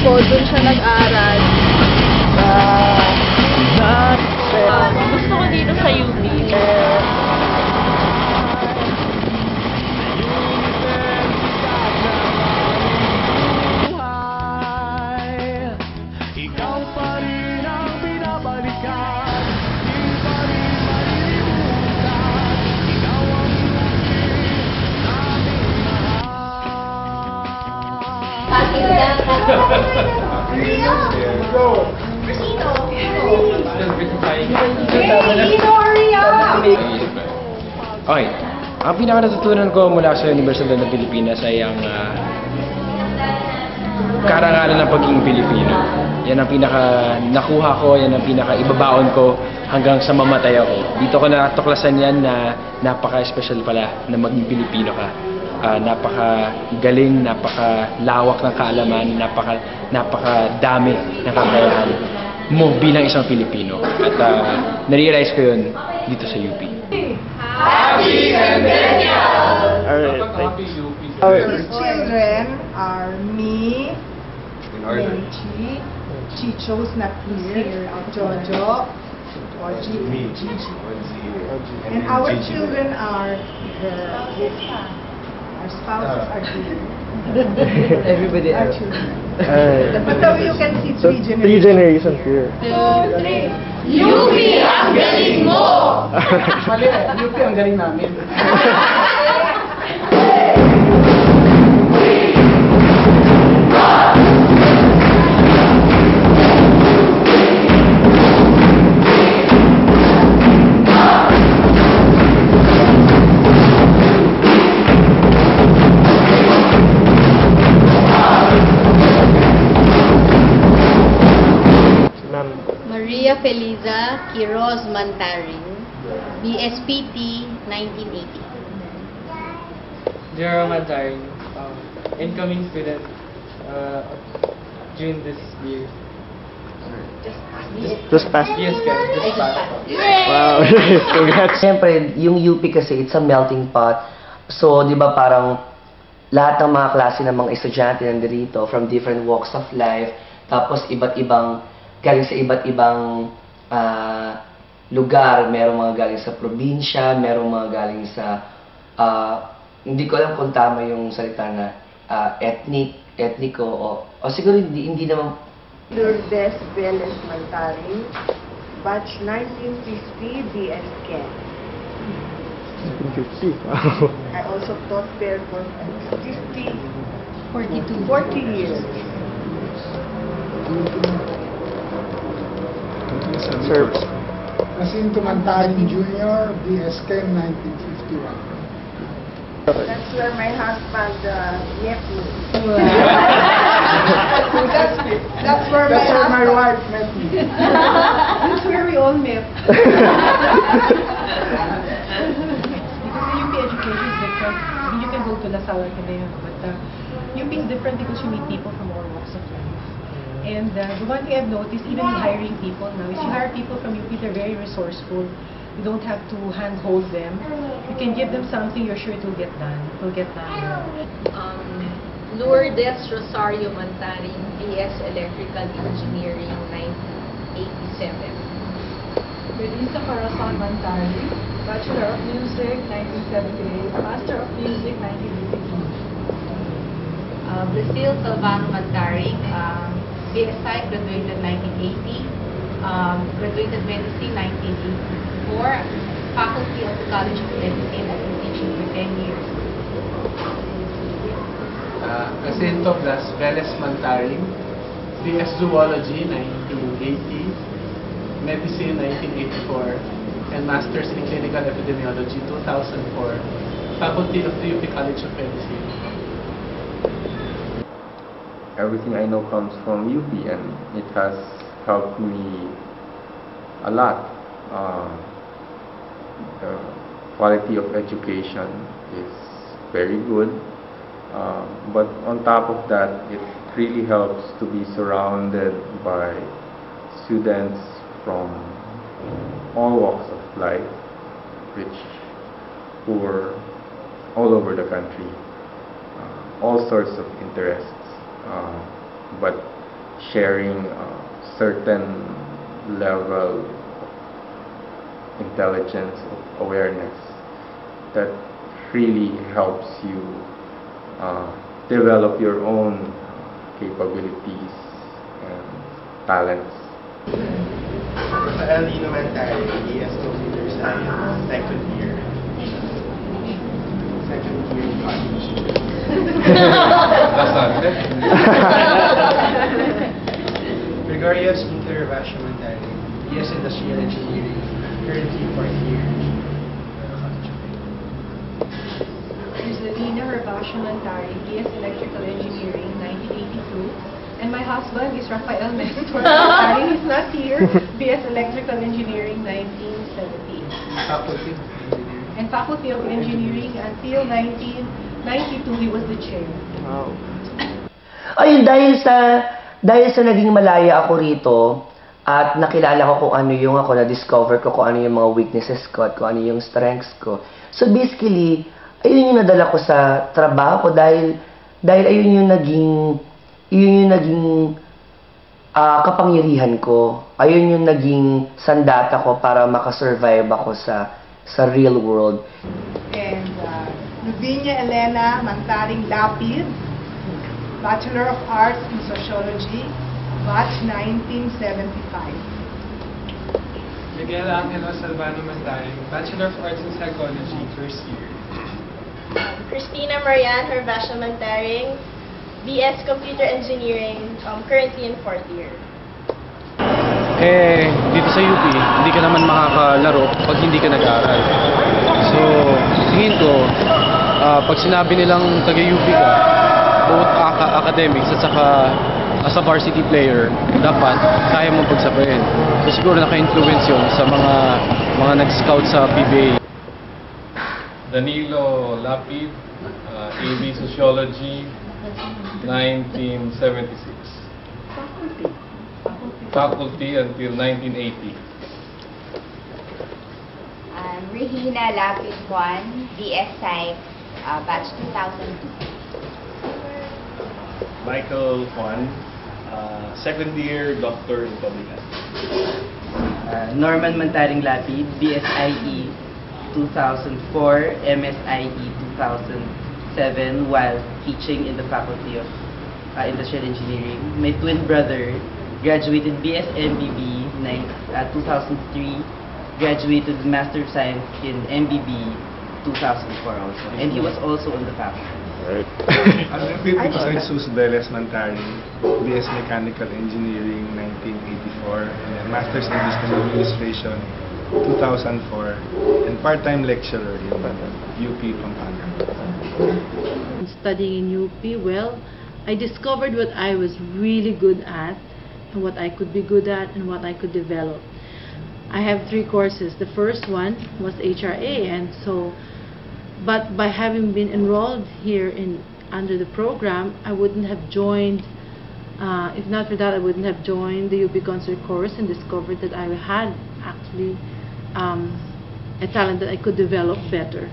ko, dun siya nag-aral. Gusto ko dito sa UP. Ikaw pa rin ang binabalikan, di pa rin malilimutan. Ikaw ang namin Okay. Ang pinaka-natutunan ko mula sa Universidad ng Pilipinas ay ang karangalan ng pagiging Pilipino. Yan ang pinaka-nakuha ko, yan ang pinaka-ibabaon ko hanggang sa mamatay ako. Dito ko natuklasan yan na napaka-special pala na maging Pilipino ka. Napaka-galing, napaka-lawak ng kaalaman, napaka-dami ng kakayahan mo bilang isang Pilipino. At na-realize ko yun dito sa UP. Happy Centennial! Our children are me, Menchi, Chicho's not here, Jojo, Oji, and our children are our spouses are here. Everybody Our else. children. Alright. But so you can see So, three generations here. 2, 3. UP ang galing mo! Mali, UP ang galing namin. Maria Feliza Quiroz Mantaring, BSPT 1980. Jerome Mantaring, incoming student during this year. Just past. Yes, guys, just passed. Wow. Congrats. Siyempre, yung UP kasi, it's a melting pot. So, di ba parang lahat ng mga klase ng mga estudyante nandito from different walks of life, tapos galing sa iba't ibang lugar. Merong mga galing sa probinsya, merong mga galing sa, hindi ko alam kung tama yung salita na etniko, o siguro hindi naman. Lourdes Velez Mantaring, batch 1950, BS Chem. 50. Wow. I also taught there for 40 years. Sir, Jacinto Mantaring Jr., BS Chem 1951. That's where my husband met me. That's where my wife met me. That's where we all met. Because the UP education is different. I mean, you can go to La Salle Ateneo, but UP is different because you meet people from all walks of life. And the one thing I've noticed, even in hiring people now, is you hire people from UP, they're very resourceful. You don't have to handhold them. You can give them something, you're sure it will get done. It will get done. Lourdes Rosario Mantaring, BS Electrical Engineering 1987. Melissa Corazon Mantaring, Bachelor of Music 1978, Master of Music 1982. Brazil Salvano Mantaring, BSI graduated 1980, graduated medicine 1984, faculty of the College of Medicine and been teaching for 10 years. Jacinto Blas Velez Mantaring, BS Zoology 1980, Medicine 1984, and Masters in Clinical Epidemiology 2004, faculty of the UP College of Medicine. Everything I know comes from UP, and it has helped me a lot. The quality of education is very good, but on top of that, it really helps to be surrounded by students from all walks of life, which were all over the country, all sorts of interests. But sharing certain level of intelligence, of awareness that really helps you develop your own capabilities and talents. Rafael Lino Mantari, BS Computer Science, second year college. Gregorio Skinker Ravasio Mantari, BS Industrial Engineering, currently 4th year. Rizalina Herbacio Mantari, BS Electrical Engineering, 1982. And my husband is Rafael Nestor Mantari. He's not here. BS Electrical Engineering, 1970. Faculty. And Faculty of Engineering until 1992, he was the chair. Wow. Ayun, dahil sa naging malaya ako rito, at nakilala ko kung ano yung ako, na-discover ko kung ano yung mga weaknesses ko at kung ano yung strengths ko. So basically, ayun yung nadala ko sa trabaho ko dahil ayun yung naging kapangyarihan ko. Ayun yung naging sandata ko para makasurvive ako sa real world. And Luvinia Elena Mantaring Lapid, Bachelor of Arts in Sociology, batch 1975. Miguel Angelo Salvano Mantaring, Bachelor of Arts in Psychology, first year. Christina Marian Herbacio Mantaring, BS Computer Engineering, currently in 4th year. Dito sa UP, hindi ka naman makakalaro pag hindi ka nag-aaral. So, tingin ko, pag sinabi nilang taga-UP ka, both academics at saka as a varsity player, dapat kaya mong pagsabayin. So, siguro naka-influence yun sa mga nag-scout sa PBA. Danilo Lapid, AB Sociology, 1976. Faculty until 1980. Regina Lapid Juan, BS Psych, batch 2002. Michael Juan, second year doctor in public health. Norman Mantaring Lapid, BSIE 2004, MSIE 2007, while teaching in the Faculty of Industrial Engineering. My twin brother graduated BS MBB 2003, graduated Master of Science in MBB 2004 also, and he was also on the faculty. Right. Jesus Deles Mantaring, BS Mechanical Engineering 1984, and then Master's in Business Administration 2004, and part-time lecturer in UP Pampanga. Studying in UP, well, I discovered what I was really good at, and what I could be good at, and what I could develop. I have 3 courses. The first one was HRA, and so, but by having been enrolled here under the program, I wouldn't have joined. If not for that, I wouldn't have joined the UP Concert course and discovered that I had actually a talent that I could develop better.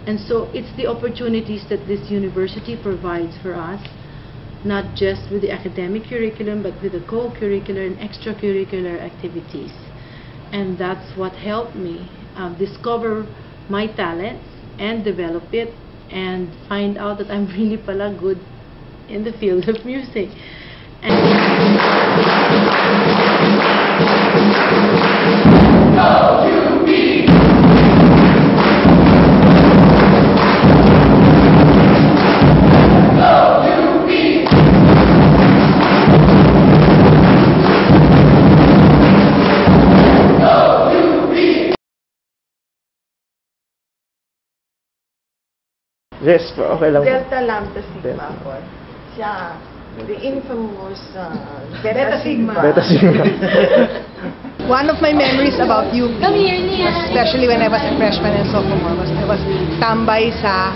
And so it's the opportunities that this university provides for us, not just with the academic curriculum, but with the co-curricular and extracurricular activities. And that's what helped me discover my talents and develop it and find out that I'm really pala good in the field of music. Yes, okay lang. Delta Lambda Sigma ako. Siya, the infamous Beta Sigma. Beta Sigma. One of my memories about UP, especially when I was a freshman and sophomore, was I was tambay sa